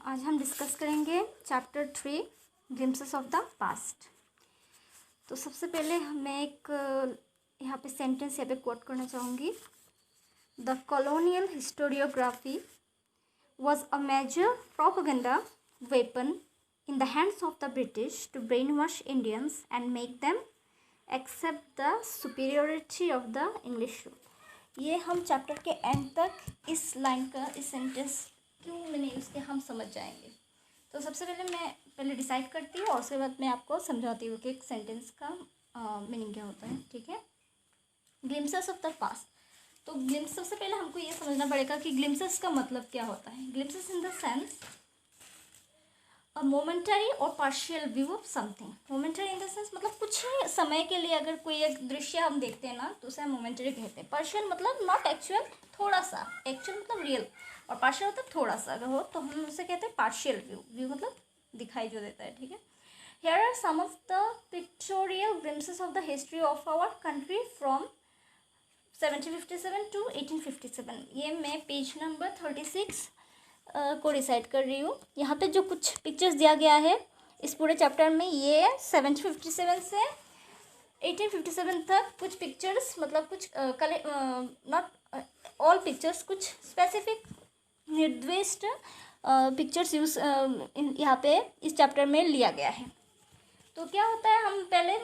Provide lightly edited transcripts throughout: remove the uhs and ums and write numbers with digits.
आज हम डिस्कस करेंगे chapter 3 glimpses of the past. तो सबसे पहले मैं एक यहाँ पे सेंटेंस यहाँ पे कोट करना चाहूँगी। The colonial historiography was a major propaganda weapon in the hands of the British to brain wash Indians and make them accept the superiority of the English rule. ये हम चैप्टर के and तक इस line का, इस sentence क्यों मैंने use किया, हम समझ जाएंगे। तो सबसे पहले डिसाइड करती हूँ और उसके बाद मैं आपको समझाती हूँ कि एक सेंटेंस का मीनिंग क्या होता है। ठीक है, ग्लिम्पसेस ऑफ द पास्ट। तो ग्लिम्स, सबसे पहले हमको ये समझना पड़ेगा कि ग्लिम्पसेस का मतलब क्या होता है। Glimpses in the sense a momentary और partial view of something. Momentary in the sense मतलब कुछ ही समय के लिए अगर कोई एक दृश्य हम देखते हैं ना तो उसे हम मोमेंटरी कहते हैं। पार्शियल मतलब नॉट एक्चुअल, थोड़ा सा। एक्चुअल मतलब रियल, और पार्शियल मतलब थोड़ा सा अगर हो तो हम उसे कहते हैं पार्शियल व्यू। व्यू मतलब दिखाई जो देता है। ठीक है, here are some of the pictorial glimpses of the history of our country from 1757 to 1857। ये मैं पेज नंबर 36 को डिसाइड कर रही हूँ। यहाँ पे जो कुछ पिक्चर्स दिया गया है इस पूरे चैप्टर में, ये 1757 से 1857 तक कुछ पिक्चर्स, मतलब कुछ नॉट ऑल पिक्चर्स, कुछ स्पेसिफिक निर्दिष्ट पिक्चर्स यूज यहाँ पे इस चैप्टर में लिया गया है। तो क्या होता है, हम पहले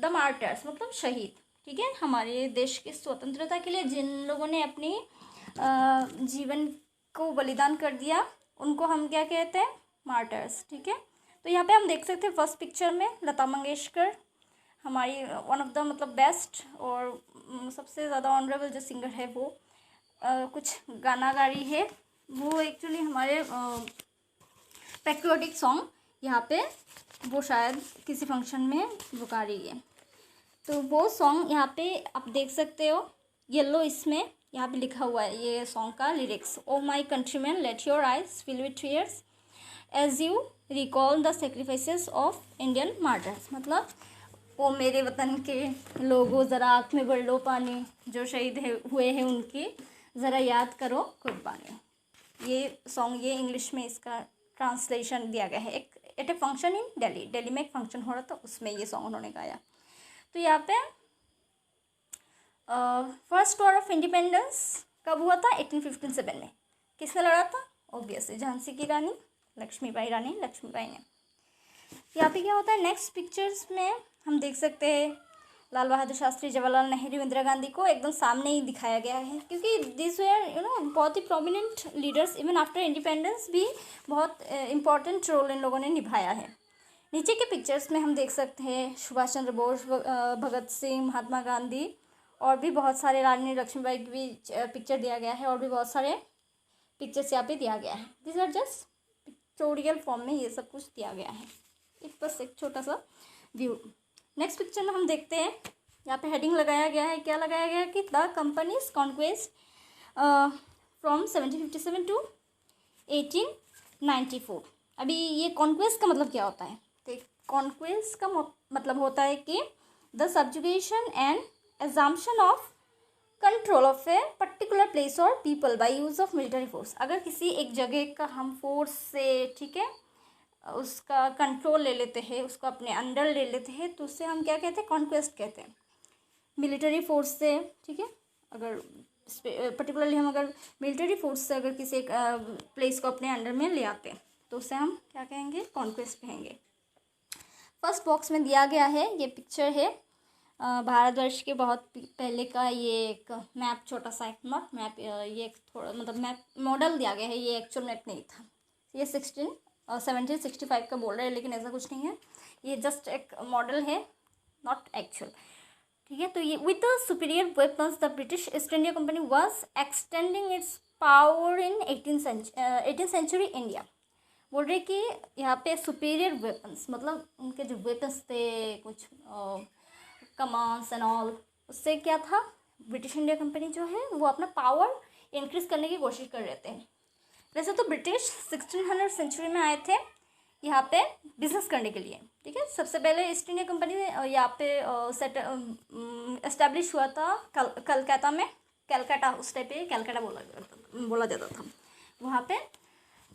द मार्टर्स मतलब शहीद, ठीक है, हमारे देश की स्वतंत्रता के लिए जिन लोगों ने अपनी जीवन को बलिदान कर दिया उनको हम क्या कहते हैं, मार्टर्स। ठीक है, तो यहाँ पे हम देख सकते हैं फर्स्ट पिक्चर में लता मंगेशकर, हमारी वन ऑफ द मतलब बेस्ट और सबसे ज़्यादा ऑनरेबल जो सिंगर है वो कुछ गाना गा रही है। वो एक्चुअली हमारे पैट्रियोटिक सॉन्ग यहाँ पे वो शायद किसी फंक्शन में वो गा रही है। तो वो सॉन्ग यहाँ पे आप देख सकते हो, येलो इसमें यहाँ पे लिखा हुआ है ये सॉन्ग का lyrics. O my countryman let your eyes fill with tears as you recall the sacrifices of Indian martyrs. मतलब ओ मेरे वतन के लोगों ज़रा आँख में भर लो पानी, जो शहीद हुए हैं उनकी ज़रा याद करो कुर्बानी। ये सॉन्ग, ये इंग्लिश में इसका ट्रांसलेशन दिया गया है। एक at a function in Delhi में एक फंक्शन हो रहा था, उसमें ये सॉन्ग उन्होंने गाया। तो यहाँ पे फर्स्ट वॉर ऑफ इंडिपेंडेंस कब हुआ था, 1857 में। किसने लड़ा था, ऑब्वियसली झांसी की रानी लक्ष्मीबाई ने। यहाँ पे क्या होता है, नेक्स्ट पिक्चर्स में हम देख सकते हैं लाल बहादुर शास्त्री, जवाहरलाल नेहरू, इंदिरा गांधी को एकदम सामने ही दिखाया गया है, क्योंकि दिस वेयर बहुत ही prominent leaders. Even after independence भी बहुत इम्पॉर्टेंट रोल इन लोगों ने निभाया है। नीचे के पिक्चर्स में हम देख सकते हैं सुभाष चंद्र बोस, भगत सिंह, महात्मा गांधी और भी बहुत सारे, रानी लक्ष्मीबाई की भी पिक्चर दिया गया है और भी बहुत सारे पिक्चर्स यहाँ पे दिया गया है। This are just pictorial form में ये सब कुछ दिया गया है, एक बस एक छोटा सा व्यू। नेक्स्ट पिक्चर में हम देखते हैं, यहाँ पे हेडिंग लगाया गया है, क्या लगाया गया है कि the company's conquest from 1757 to 1894। अभी ये कॉन्क्वेस्ट का मतलब क्या होता है, तो कॉन्क्वेस्ट का मतलब होता है कि the subjugation and exemption of control of a particular place और people by use of military force. अगर किसी एक जगह का हम फोर्स से, ठीक है, उसका कंट्रोल ले लेते हैं, उसको अपने अंडर ले लेते हैं, तो उससे हम क्या कहते हैं, कॉन्क्वेस्ट कहते हैं, मिलिट्री फोर्स से। ठीक है, अगर पर्टिकुलरली हम अगर मिलिट्री फोर्स से अगर किसी एक प्लेस को अपने अंडर में ले आते हैं तो उसे हम क्या कहेंगे, कॉन्क्वेस्ट कहेंगे। फर्स्ट बॉक्स में दिया गया है, ये पिक्चर है भारतवर्ष के बहुत पहले का, ये एक मैप, छोटा सा एक नॉट मैप, ये एक थोड़ा मतलब मैप मॉडल दिया गया है, ये एक्चुअल मैप नहीं था। ये 1765 का बोल रहा है, लेकिन ऐसा कुछ नहीं है, ये जस्ट एक मॉडल है, नॉट एक्चुअल। ठीक है, तो ये with the superior weapons the British East India Company was extending its power in 18th century India. बोल रहे कि यहाँ पे सुपीरियर वेपन्स मतलब उनके जो वेपन्स थे, कुछ कमांस एंड ऑल, उससे क्या था, ब्रिटिश इंडिया कंपनी जो है वो अपना पावर इंक्रीज करने की कोशिश कर रहे थे। वैसे तो ब्रिटिश 1600 सेंचुरी में आए थे यहाँ पे बिजनेस करने के लिए। ठीक है, सबसे पहले ईस्ट इंडिया कंपनी यहाँ पे एस्टेब्लिश हुआ था कलकत्ता में, कलकत्ता उस टाइप पे कलकत्ता बोला जाता था वहाँ पे।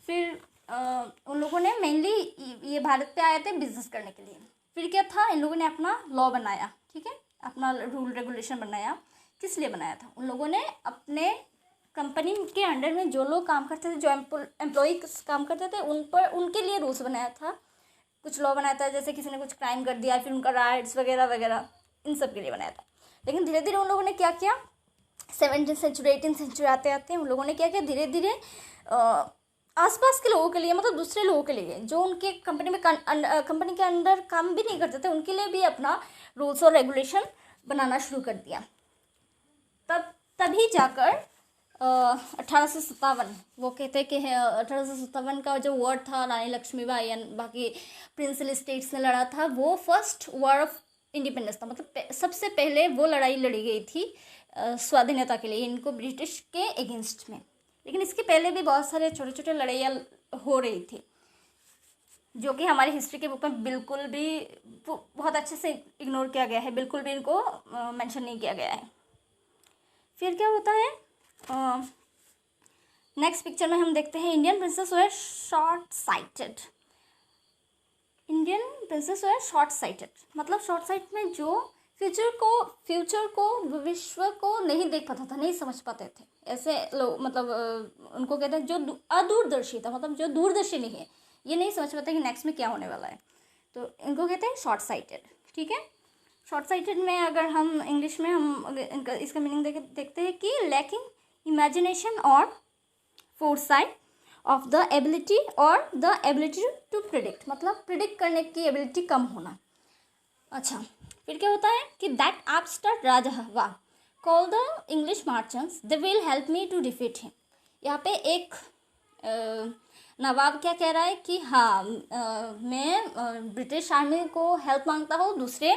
फिर उन लोगों ने मेनली ये भारत पे आए थे बिजनेस करने के लिए। फिर क्या था, इन लोगों ने अपना लॉ बनाया, ठीक है, अपना रूल रेगुलेशन बनाया। किस लिए बनाया था? उन लोगों ने अपने कंपनी के अंडर में जो लोग काम करते थे, जो एम्प्लॉय काम करते थे, उन पर उनके लिए रूल्स बनाया था, कुछ लॉ बनाया था। जैसे किसी ने कुछ क्राइम कर दिया, फिर उनका राइट्स वगैरह वगैरह, इन सब के लिए बनाया था। लेकिन धीरे धीरे उन लोगों ने क्या किया, 17वीं सेंचुरी 18वीं सेंचुरी आते आते उन लोगों ने क्या किया, धीरे धीरे आसपास के लोगों के लिए, मतलब दूसरे लोगों के लिए, जो उनके कंपनी में कंपनी के अंदर काम भी नहीं करते थे, उनके लिए भी अपना रूल्स और रेगुलेशन बनाना शुरू कर दिया। तभी जाकर 1857, वो कहते हैं कि 1857 का जो वॉर था रानी लक्ष्मीबाई एंड बाकी प्रिंसली स्टेट्स ने लड़ा था, वो फर्स्ट वॉर ऑफ इंडिपेंडेंस था। मतलब सबसे पहले वो लड़ाई लड़ी गई थी स्वाधीनता के लिए, इनको ब्रिटिश के अगेंस्ट में। लेकिन इसके पहले भी बहुत सारे छोटे छोटे लड़ाइयाँ हो रही थी, जो कि हमारी हिस्ट्री के बुक में बिल्कुल भी बहुत अच्छे से इग्नोर किया गया है, बिल्कुल भी इनको मेंशन नहीं किया गया है। फिर क्या होता है, नेक्स्ट पिक्चर में हम देखते हैं इंडियन प्रिंसेस वर शॉर्ट साइटेड। इंडियन प्रिंसेस वर शॉर्ट साइटेड मतलब शॉर्ट साइट में जो फ्यूचर को विश्व को नहीं देख पाता था, नहीं समझ पाते थे, ऐसे लोग, मतलब उनको कहते हैं जो अदूरदर्शी था, मतलब जो दूरदर्शी नहीं है, ये नहीं समझ पाते कि नेक्स्ट में क्या होने वाला है, तो इनको कहते हैं शॉर्ट साइटेड। ठीक है, शॉर्ट साइटेड में अगर हम इंग्लिश में हम इनका इसका मीनिंग देखते हैं कि लैकिंग इमेजिनेशन और फोरसाइट ऑफ द एबिलिटी और द एबिलिटी टू प्रिडिक्ट, मतलब प्रिडिक्ट करने की एबिलिटी कम होना। अच्छा, फिर क्या होता है कि that upstart raja call the English merchants they will help me to defeat him. यहाँ पे एक नवाब क्या कह रहा है कि हाँ, मैं ब्रिटिश आर्मी को हेल्प मांगता हूँ दूसरे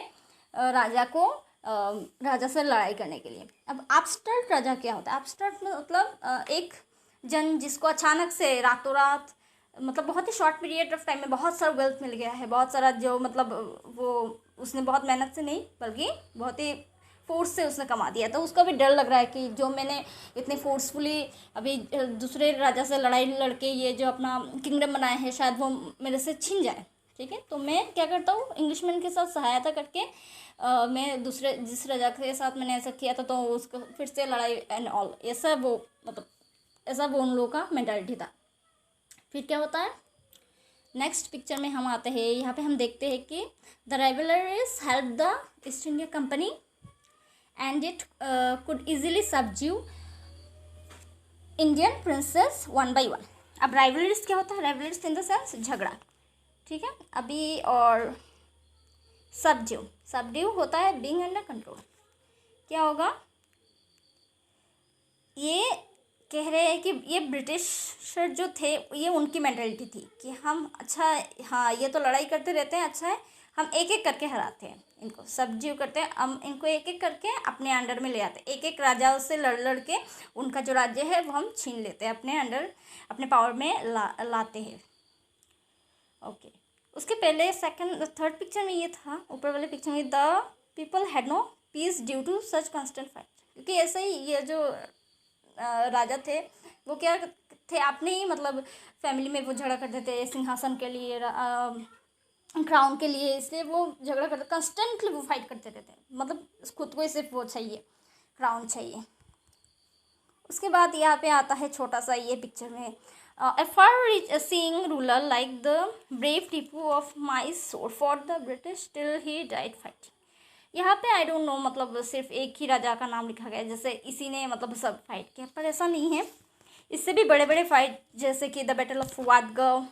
राजा को राजा से लड़ाई करने के लिए। अब अपस्टार्ट राजा क्या होता है? अपस्टार्ट मतलब एक जन जिसको अचानक से रातों रात, मतलब बहुत ही शॉर्ट पीरियड ऑफ टाइम में बहुत सारा वेल्थ मिल गया है, बहुत सारा जो मतलब वो उसने बहुत मेहनत से नहीं बल्कि बहुत ही फोर्स से उसने कमा दिया, तो उसका भी डर लग रहा है कि जो मैंने इतने फोर्सफुली अभी दूसरे राजा से लड़ाई लड़के ये जो अपना किंगडम बनाया है, शायद वो मेरे से छीन जाए। ठीक है, तो मैं क्या करता हूँ, इंग्लिशमैन के साथ सहायता करके मैं दूसरे जिस राजा के साथ मैंने ऐसा किया था तो उसको फिर से लड़ाई एंड ऑल, ऐसा वो मतलब ऐसा वो उन लोगों का मेंटालिटी था। फिर क्या होता है, नेक्स्ट पिक्चर में हम आते हैं, यहाँ पे हम देखते हैं कि the rivalries help the East India company and it could easily subdue Indian princess one by one. अब राइवलरीज क्या होता है? राइवलरीज इन द सेंस झगड़ा। ठीक है, अभी और सबड्यू होता है बीइंग अंडर कंट्रोल। क्या होगा, ये कह रहे हैं कि ये ब्रिटिशर जो थे ये उनकी मेंटालिटी थी कि हम अच्छा हाँ ये तो लड़ाई करते रहते हैं, अच्छा है हम एक एक करके हराते हैं, इनको सबड्यू करते हैं, हम इनको एक एक करके अपने अंडर में ले आते हैं, एक एक राजाओं से लड़ के उनका जो राज्य है वो हम छीन लेते हैं, अपने अंडर अपने पावर में लाते हैं। ओके, उसके पहले थर्ड पिक्चर में ये था, ऊपर वाले पिक्चर में the people had no peace due to such constant fight, क्योंकि ऐसे ही ये जो राजा थे वो क्या थे, अपने ही मतलब फैमिली में वो झगड़ा करते थे सिंहासन के लिए, क्राउन के लिए, इसलिए वो झगड़ा करते कंस्टेंटली वो फाइट करते रहते, मतलब खुद को सिर्फ वो चाहिए, क्राउन चाहिए। उसके बाद यहाँ पे आता है छोटा सा ये पिक्चर में, a far-seeing ruler like the brave Tipu of Mysore fought the British till he died fighting। यहाँ पे आई डोंट नो मतलब सिर्फ एक ही राजा का नाम लिखा गया है, जैसे इसी ने मतलब सब फाइट किया, पर ऐसा नहीं है, इससे भी बड़े बड़े फाइट जैसे कि द बैटल ऑफ वादगांव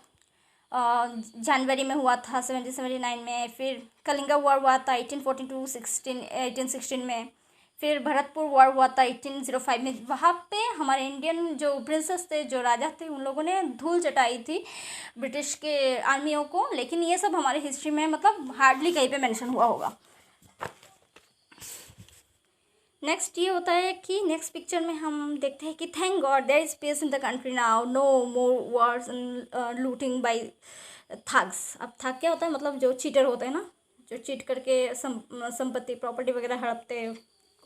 जनवरी में हुआ था 1779 में, फिर कलिंगा वॉर हुआ था 1814 में, फिर भरतपुर वॉर हुआ था 1805 में। वहाँ पे हमारे इंडियन जो प्रिंसेस थे, जो राजा थे, उन लोगों ने धूल चटाई थी ब्रिटिश के आर्मियों को, लेकिन ये सब हमारी हिस्ट्री में मतलब हार्डली कहीं पे मेंशन हुआ होगा। नेक्स्ट ये होता है कि नेक्स्ट पिक्चर में हम देखते हैं कि thank God there is peace in the country now, no more wars and looting by thugs. अब थग क्या होता है? मतलब जो चीटर होते हैं ना, जो चीट करके संपत्ति प्रॉपर्टी वगैरह हड़पते हैं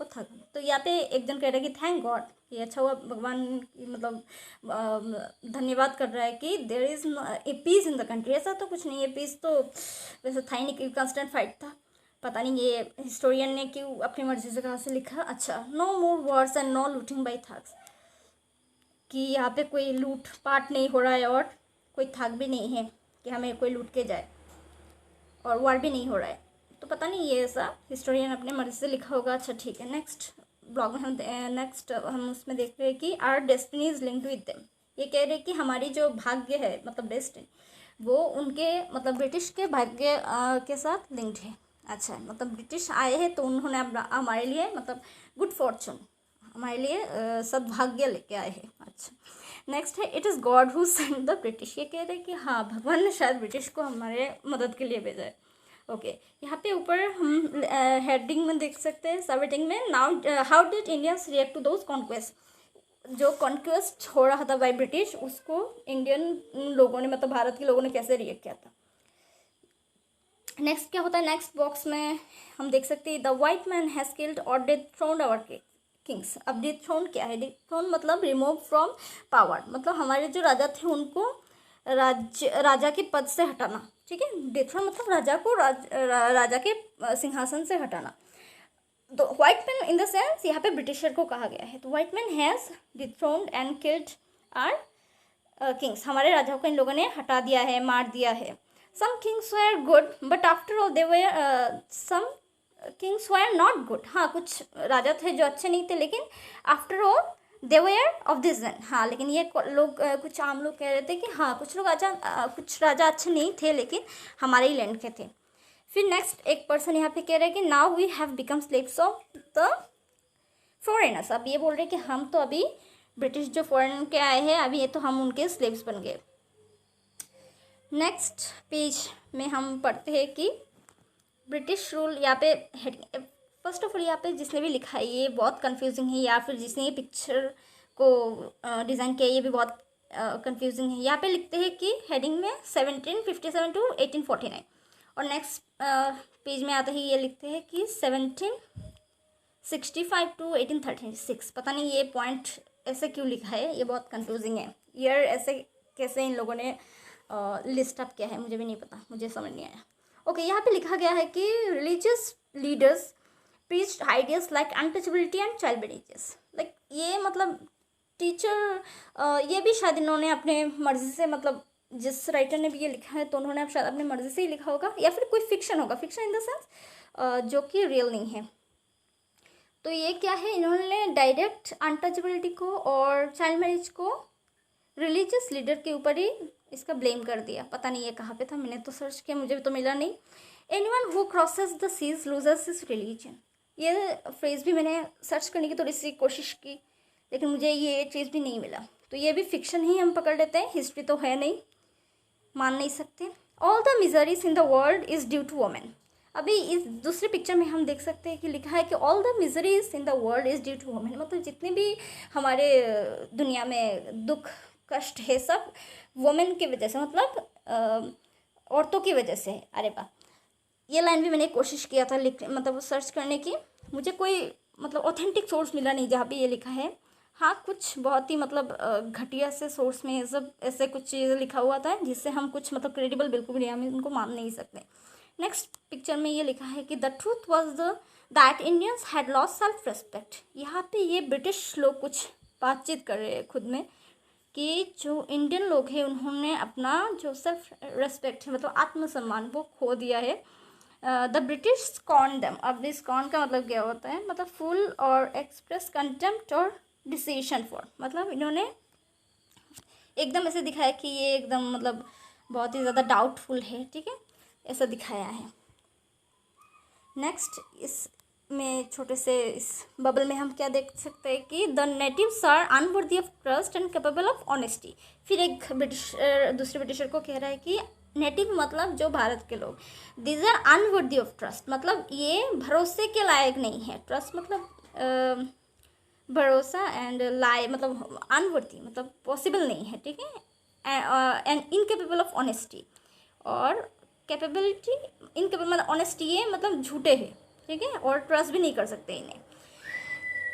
को थग। तो यहाँ पे एक जन कह रहे हैं कि थैंक गॉड कि अच्छा हुआ भगवान की मतलब धन्यवाद कर रहा है कि there is a peace in the country. ऐसा तो कुछ नहीं है, पीस तो वैसे था ही नहीं, क्योंकि कंस्टेंट फाइट था। पता नहीं ये हिस्टोरियन ने क्यों अपनी मर्जी से कहाँ से लिखा। अच्छा, no more wars and no looting by thugs, कि यहाँ पे कोई लूट पाट नहीं हो रहा है और कोई थग भी नहीं है कि हमें कोई लूट के जाए, और वार भी नहीं हो रहा है। तो पता नहीं ये ऐसा हिस्टोरियन अपने मर्जी से लिखा होगा। अच्छा ठीक है, नेक्स्ट ब्लॉग में हम उसमें देख रहे हैं कि are destiny is linked with them. ये कह रहे हैं कि हमारी जो भाग्य है मतलब डेस्टिनी, वो उनके मतलब ब्रिटिश के भाग्य के साथ लिंक्ड है। अच्छा, मतलब ब्रिटिश आए हैं तो उन्होंने हमारे लिए मतलब गुड फॉर्चून, हमारे लिए सद्भाग्य लेके आए हैं। अच्छा, नेक्स्ट है it is God who send the British. ये कह रहे हैं कि हाँ, भगवान ने शायद ब्रिटिश को हमारे मदद के लिए भेजा है। ओके, यहाँ पे ऊपर हम हेडिंग में देख सकते हैं, सब हेडिंग में, now how did Indians react to those conquest. जो कॉन्क्वेस्ट हो रहा था बाय ब्रिटिश, उसको इंडियन लोगों ने मतलब भारत के लोगों ने कैसे रिएक्ट किया था। नेक्स्ट क्या होता है, नेक्स्ट बॉक्स में हम देख सकते हैं the white man has killed और डेथ थ्रोन्ड आवर किंग्स। अब डेथ थ्रोन क्या है, डेथ थ्रोन मतलब रिमूव फ्रॉम पावर, मतलब हमारे जो राजा थे उनको राजा के पद से हटाना। ठीक है, डेथ थ्रोन मतलब राजा को राजा के सिंहासन से हटाना। तो white man in the sense यहाँ पे ब्रिटिशर को कहा गया है। तो white man has dethroned and killed our kings, हमारे राजाओं को इन लोगों ने हटा दिया है, मार दिया है। Some kings were good but after all they were some kings were not good. हाँ, कुछ राजा थे जो अच्छे नहीं थे, लेकिन after all they were of this जन। हाँ, लेकिन ये लोग कुछ आम लोग कह रहे थे कि हाँ, कुछ राजा अच्छे नहीं थे लेकिन हमारे ही लैंड के थे। फिर नेक्स्ट एक पर्सन यहाँ पे कह रहे हैं कि now we have become slaves of the foreigners. अब ये बोल रहे हैं कि हम तो अभी ब्रिटिश जो फॉरेन के आए हैं, अभी ये तो हम उनके स्लेव्स बन गए। नेक्स्ट पेज में हम पढ़ते हैं कि ब्रिटिश रूल। यहाँ पे फर्स्ट ऑफ ऑल यहाँ पे जिसने भी लिखा है ये बहुत कंफ्यूजिंग है, या फिर जिसने ये पिक्चर को डिज़ाइन किया ये भी बहुत कंफ्यूजिंग है। यहाँ पे लिखते हैं कि हेडिंग में 1757 टू 1849, और नेक्स्ट पेज में आता है ये लिखते हैं कि 1765 टू 1836। पता नहीं ये पॉइंट ऐसे क्यों लिखा है, ये बहुत कंफ्यूजिंग है। ईयर ऐसे कैसे इन लोगों ने लिस्ट अप किया है, मुझे भी नहीं पता, मुझे समझ नहीं आया। ओके, यहाँ पे लिखा गया है कि religious leaders preached ideas like untouchability and child marriages. Like ये मतलब टीचर ये भी शायद इन्होंने अपने मर्जी से, मतलब जिस राइटर ने भी ये लिखा है तो उन्होंने अब शायद अपनी मर्जी से ही लिखा होगा, या फिर कोई फिक्शन होगा, फिक्शन इन द सेंस जो कि रियल नहीं है। तो ये क्या है, इन्होंने डायरेक्ट अनटचेबिलिटी को और चाइल्ड मैरिज को रिलीजियस लीडर के ऊपर ही इसका ब्लेम कर दिया। पता नहीं ये कहाँ पे था, मैंने तो सर्च किया, मुझे तो मिला नहीं। Anyone who crosses the seas loses his religion. ये फ्रेज भी मैंने सर्च करने की थोड़ी सी कोशिश की, लेकिन मुझे ये चीज़ भी नहीं मिला। तो ये भी फिक्शन ही हम पकड़ लेते हैं, हिस्ट्री तो है नहीं, मान नहीं सकते। All the miseries in the world is due to women. अभी इस दूसरे पिक्चर में हम देख सकते हैं कि लिखा है कि all the miseries in the world is due to women, मतलब जितने भी हमारे दुनिया में दुख कष्ट है सब वोमेन की वजह से, मतलब औरतों की वजह से है। अरे वाह, ये लाइन भी मैंने कोशिश किया था मतलब सर्च करने की, मुझे कोई मतलब ऑथेंटिक सोर्स मिला नहीं जहाँ पे ये लिखा है। हाँ, कुछ बहुत ही मतलब घटिया से सोर्स में ये सब ऐसे कुछ चीज़ें लिखा हुआ था जिससे हम कुछ मतलब क्रेडिबल बिल्कुल भी हम उनको मान नहीं सकते। नेक्स्ट पिक्चर में ये लिखा है कि the truth was that Indians had lost self respect. यहाँ पे ये ब्रिटिश लोग कुछ बातचीत कर रहे हैं खुद में कि जो इंडियन लोग हैं उन्होंने अपना जो सेल्फ रिस्पेक्ट है मतलब आत्मसम्मान वो खो दिया है। The British scorn them. अब इस स्कॉर्न का मतलब क्या होता है, मतलब फुल और एक्सप्रेस कंटेम्प्ट और डिसीशन फॉर, मतलब इन्होंने एकदम ऐसे दिखाया कि ये एकदम मतलब बहुत ही ज़्यादा डाउटफुल है। ठीक है, ऐसा दिखाया है। नेक्स्ट इसमें छोटे से इस बबल में हम क्या देख सकते हैं कि the natives are unworthy of trust and capable of honesty. फिर एक दूसरे ब्रिटिशर को कह रहा है कि नेटिव मतलब जो भारत के लोग, these are unworthy of trust, मतलब ये भरोसे के लायक नहीं है। ट्रस्ट मतलब भरोसा, एंड लाई मतलब अनवर्दी मतलब पॉसिबल नहीं है। ठीक है, एंड इनकेपेबल ऑफ ऑनेस्टी, और कैपेबिलिटी इनकेपेबल मतलब ऑनेस्टी ये मतलब झूठे हैं। ठीक है, और ट्रस्ट भी नहीं कर सकते इन्हें।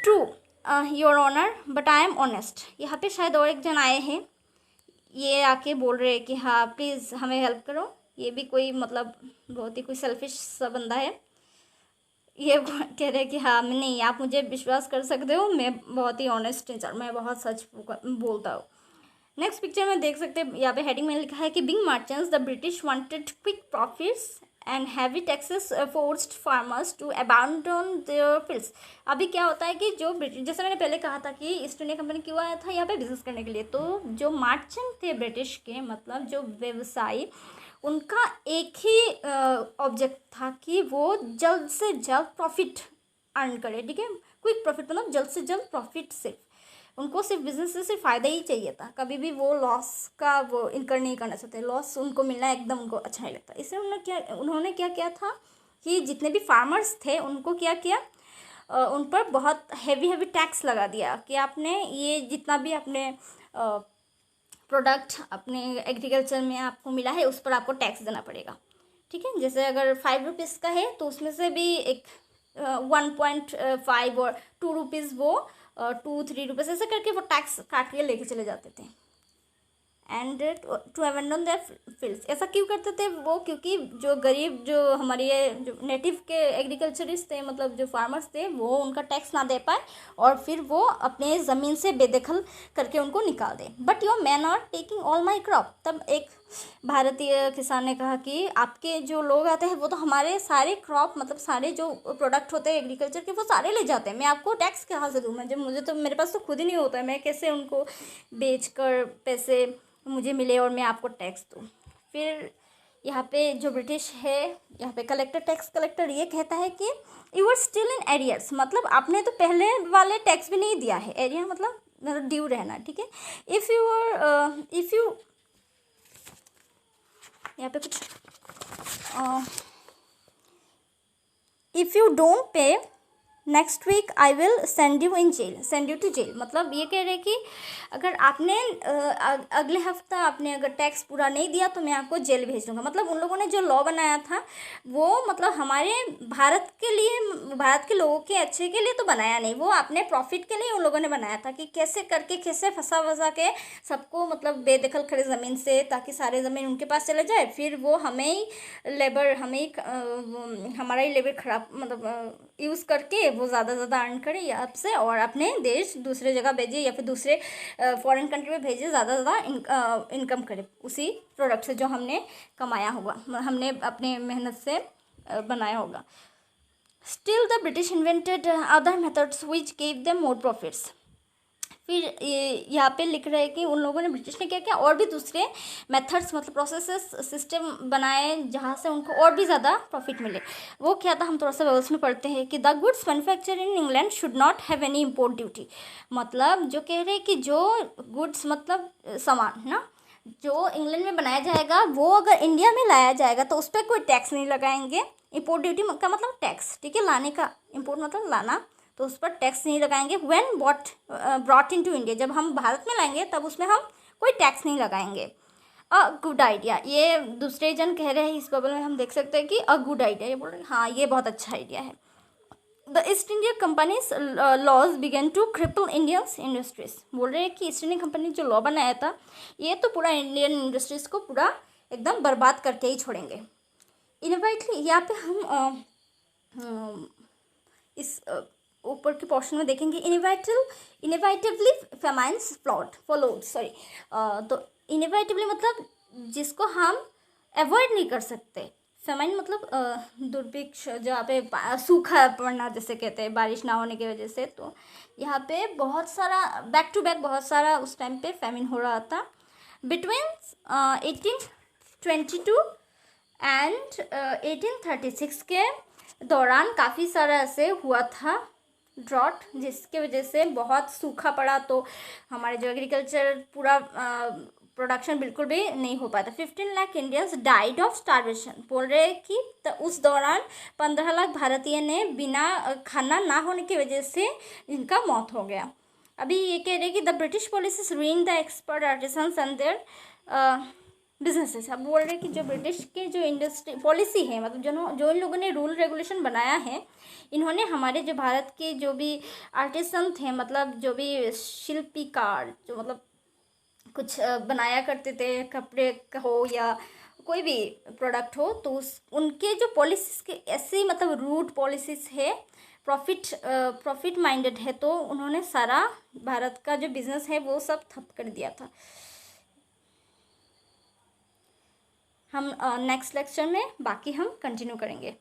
True, your honour but I am honest. यहाँ पे शायद और एक जन आए हैं, ये आके बोल रहे हैं कि हाँ प्लीज़ हमें हेल्प करो। ये भी कोई मतलब बहुत ही कोई सेल्फिश सा बंदा है। ये कह रहे हैं कि हाँ नहीं, आप मुझे विश्वास कर सकते हो, मैं बहुत ही ऑनेस्ट इंसान, मैं बहुत सच बोलता हूँ। नेक्स्ट पिक्चर में देख सकते हैं, यहाँ पे हेडिंग में लिखा है कि being merchants the British wanted quick profits and heavy taxes forced farmers to abandon their fields. अभी क्या होता है कि जो ब्रिटिश, जैसे मैंने पहले कहा था कि ईस्ट इंडिया कंपनी क्यों आया था यहाँ पे बिजनेस करने के लिए, तो जो मर्चेंट थे ब्रिटिश के, मतलब जो व्यवसायी, उनका एक ही ऑब्जेक्ट था कि वो जल्द से जल्द प्रॉफिट अर्न करे। ठीक है, क्विक प्रॉफिट मतलब जल्द से जल्द प्रॉफिट। सिर्फ उनको सिर्फ बिजनेस से सिर्फ फ़ायदा ही चाहिए था, कभी भी वो लॉस का वो इनकर नहीं करना चाहते। लॉस उनको मिलना एकदम उनको अच्छा नहीं लगता। इसलिए उन्होंने क्या किया था कि जितने भी फार्मर्स थे उनको क्या किया, उन पर बहुत हैवी टैक्स लगा दिया कि आपने ये जितना भी अपने प्रोडक्ट अपने एग्रीकल्चर में आपको मिला है उस पर आपको टैक्स देना पड़ेगा। ठीक है, जैसे अगर 5 रुपीज़ का है तो उसमें से भी एक 1.5 और 2 रुपीज़ वो 2-3 रुपीज़ ऐसे करके वो टैक्स काट के लेके चले जाते थे। And to abandon their fields. ऐसा क्यों करते थे वो, क्योंकि जो गरीब, जो हमारे ये जो नेटिव के एग्रीकल्चरिस्ट थे, मतलब जो फार्मर्स थे, वो उनका टैक्स ना दे पाए और फिर वो अपने ज़मीन से बेदखल करके उनको निकाल दे। But your man are taking all my crop. तब एक भारतीय किसान ने कहा कि आपके जो लोग आते हैं वो तो हमारे सारे क्रॉप, मतलब सारे जो प्रोडक्ट होते हैं एग्रीकल्चर के, वो सारे ले जाते हैं, मैं आपको टैक्स कहाँ से दूँ? मुझे तो, मेरे पास तो खुद ही नहीं होता है, मैं कैसे उनको बेच कर पैसे मुझे मिले और मैं आपको टैक्स दूँ? फिर यहाँ पे जो ब्रिटिश है, यहाँ पे टैक्स कलेक्टर ये कहता है कि you are still in arrears, मतलब आपने तो पहले वाले टैक्स भी नहीं दिया है। एरियर मतलब ड्यू रहना। ठीक है, इफ़ यू यहाँ पे कुछ if you don't pay next week I will send you to jail. मतलब ये कह रहे कि अगर आपने अगले हफ्ता आपने अगर टैक्स पूरा नहीं दिया तो मैं आपको जेल भेज दूँगा। मतलब उन लोगों ने जो लॉ बनाया था वो मतलब हमारे भारत के लिए, भारत के लोगों के अच्छे के लिए तो बनाया नहीं, वो अपने प्रॉफिट के लिए उन लोगों ने बनाया था कि कैसे करके, कैसे फंसा के सबको मतलब बेदखल करे ज़मीन से, ताकि सारे ज़मीन उनके पास चले जाए, फिर वो हमें ही हमारा ही लेबर खराब मतलब यूज़ करके वो ज़्यादा अर्न करे आपसे और अपने देश दूसरे जगह भेजे या फिर दूसरे फॉरेन कंट्री में भेजे, ज़्यादा इनकम करे उसी प्रोडक्ट से जो हमने कमाया होगा, हमने अपने मेहनत से बनाया होगा। Still the British invented other methods which gave them more profits. फिर यहाँ पे लिख रहे हैं कि उन लोगों ने, ब्रिटिश ने क्या किया, और भी दूसरे मेथड्स मतलब प्रोसेसेस सिस्टम बनाए जहाँ से उनको और भी ज़्यादा प्रॉफिट मिले। वो क्या था, हम थोड़ा सा वर्ड्स में पढ़ते हैं कि the goods manufacture in England should not have any import duty. मतलब जो कह रहे हैं कि जो गुड्स मतलब सामान ना जो इंग्लैंड में बनाया जाएगा वो अगर इंडिया में लाया जाएगा तो उस पर कोई टैक्स नहीं लगाएंगे। इम्पोर्ट ड्यूटी का मतलब टैक्स, ठीक है, लाने का, इम्पोर्ट मतलब लाना, तो उस पर टैक्स नहीं लगाएंगे। When brought in to India, जब हम भारत में लाएंगे तब उसमें हम कोई टैक्स नहीं लगाएंगे। अ गुड आइडिया, ये दूसरे जन कह रहे हैं इस बबल में, हम देख सकते हैं कि अ गुड आइडिया, ये बोल रहे हैं हाँ ये बहुत अच्छा आइडिया है। The East India Company's laws began to cripple Indians industries. बोल रहे हैं कि ईस्ट इंडिया कंपनी जो लॉ बनाया था ये तो पूरा इंडियन इंडस्ट्रीज को पूरा एकदम बर्बाद करके ही छोड़ेंगे। इनवाइटली यहाँ पे हम इस ऊपर के पोर्शन में देखेंगे इनोवेटिवली फेमाइन्स फॉलोड सॉरी। तो इनोवेटिवली मतलब जिसको हम अवॉइड नहीं कर सकते। फेमाइन मतलब दुर्भिक्ष, जहाँ पे सूखा पड़ना जैसे कहते हैं, बारिश ना होने की वजह से। तो यहाँ पे बहुत सारा बैक टू बैक बहुत सारा उस टाइम पे फेमिन हो रहा था। बिटवीन 1822 एंड 1836 के दौरान काफ़ी सारा ऐसे हुआ था ड्रॉट, जिसके वजह से बहुत सूखा पड़ा, तो हमारे जो एग्रीकल्चर पूरा प्रोडक्शन बिल्कुल भी नहीं हो पाता। 15 lakh Indians died of starvation. बोल रहे हैं कि उस दौरान 15 लाख भारतीय ने बिना खाना ना होने की वजह से इनका मौत हो गया। अभी ये कह रहे हैं कि the British policies ruining the expert artisans and their businesses. अब बोल रहे हैं कि जो ब्रिटिश के जो इंडस्ट्री पॉलिसी है, मतलब जो इन लोगों ने रूल रेगुलेशन बनाया है, इन्होंने हमारे जो भारत के जो भी आर्टिसन थे, मतलब जो भी शिल्पीकार, जो मतलब कुछ बनाया करते थे, कपड़े का हो या कोई भी प्रोडक्ट हो, तो उनके जो पॉलिसीज के ऐसे मतलब रूट पॉलिसीज है, प्रॉफिट माइंडेड है, तो उन्होंने सारा भारत का जो बिजनेस है वो सब ठप कर दिया था। हम नेक्स्ट लेक्चर में बाकी हम कंटिन्यू करेंगे।